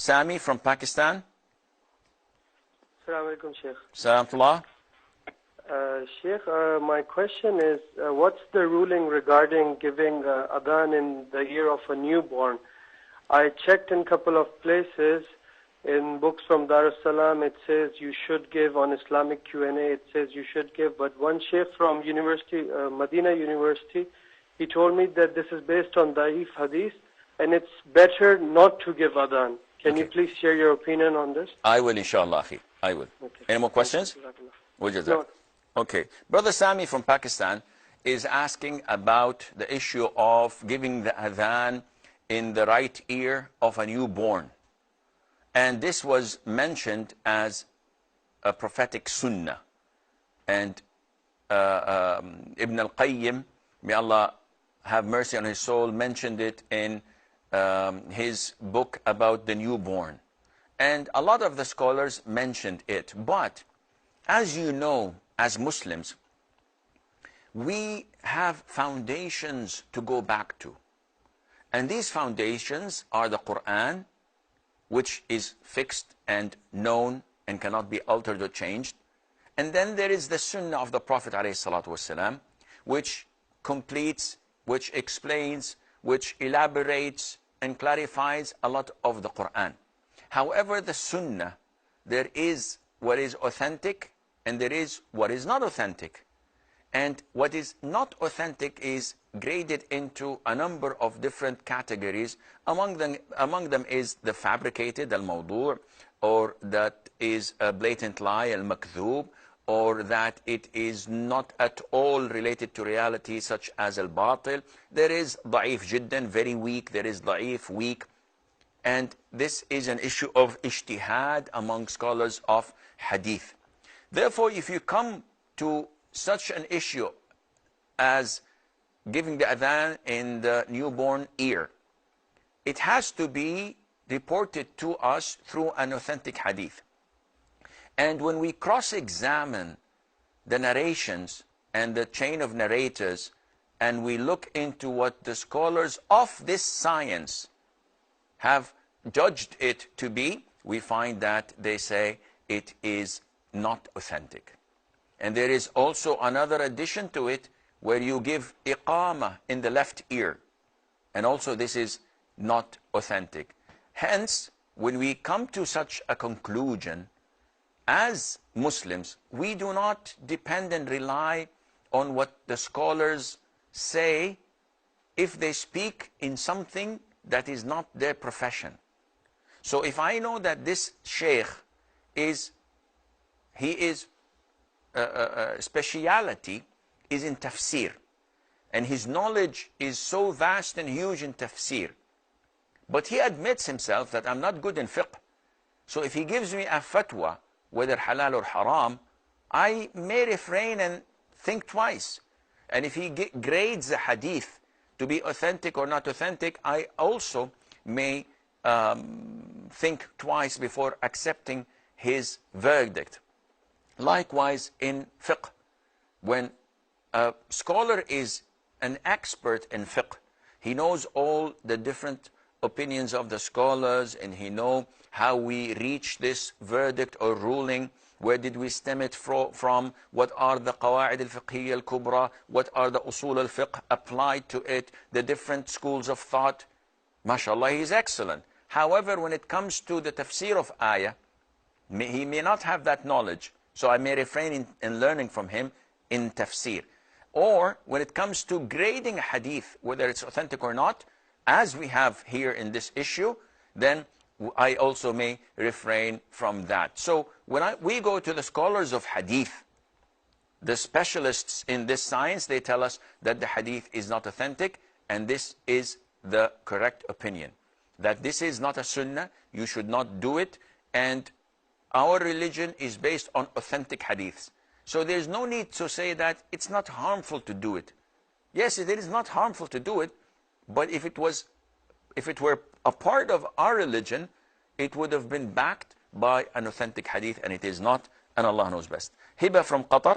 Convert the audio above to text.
Sami from Pakistan. Assalamu alaikum, Sheikh. Salamullah. Sheikh, my question is, what's the ruling regarding giving adhan in the year of a newborn? I checked in a couple of places. In books from Dar es Salaam, it says you should give. On Islamic Q&A, it says you should give. But one sheikh from University, Medina University, he told me that this is based on Da'if Hadith, and it's better not to give adhan. Can you please share your opinion on this? I will, inshallah, akhi. I will. Okay. Any more questions? No. Okay. Brother Sami from Pakistan is asking about the issue of giving the adhan in the right ear of a newborn. And this was mentioned as a prophetic sunnah. And Ibn al-Qayyim, may Allah have mercy on his soul, mentioned it in his book about the newborn. And a lot of the scholars mentioned it. But as you know, as Muslims, we have foundations to go back to. And these foundations are the Quran, which is fixed and known and cannot be altered or changed. And then there is the Sunnah of the Prophet ﷺ, which completes, which explains, which elaborates and clarifies a lot of the Quran. However, the Sunnah, there is what is authentic and there is what is not authentic. And what is not authentic is graded into a number of different categories. Among them is the fabricated, al-mawdu', or that is a blatant lie, al-makdhub, or that it is not at all related to reality, such as al-batil. There is da'if jiddan, very weak. There is da'if, weak. And this is an issue of ijtihad among scholars of hadith. Therefore, if you come to such an issue as giving the adhan in the newborn ear, it has to be reported to us through an authentic hadith. And when we cross-examine the narrations and the chain of narrators, and we look into what the scholars of this science have judged it to be, we find that they say it is not authentic. And there is also another addition to it, where you give iqama in the left ear. And also this is not authentic. Hence, when we come to such a conclusion, as Muslims, we do not depend and rely on what the scholars say if they speak in something that is not their profession. So if I know that this sheikh his speciality is in tafsir, and his knowledge is so vast and huge in tafsir, but he admits himself that I'm not good in fiqh. So if he gives me a fatwa, whether halal or haram, I may refrain and think twice. And if he grades the hadith to be authentic or not authentic, I also may think twice before accepting his verdict. Likewise in fiqh, when a scholar is an expert in fiqh, he knows all the different opinions of the scholars, and he knows how we reach this verdict or ruling. Where did we stem it from? What are the qawa'id al-fiqhiyya al-kubra? What are the usul al-fiqh applied to it? The different schools of thought. MashaAllah, he is excellent. However, when it comes to the tafsir of ayah, he may not have that knowledge. So I may refrain in learning from him in tafsir. Or when it comes to grading a hadith, whether it's authentic or not, as we have here in this issue, then I also may refrain from that. So when we go to the scholars of hadith, the specialists in this science, they tell us that the hadith is not authentic, and this is the correct opinion. That this is not a sunnah, you should not do it, and our religion is based on authentic hadiths. So there's no need to say that it's not harmful to do it. Yes, it is not harmful to do it, but if it were a part of our religion, it would have been backed by an authentic hadith, and it is not, and Allah knows best. Hiba from Qatar.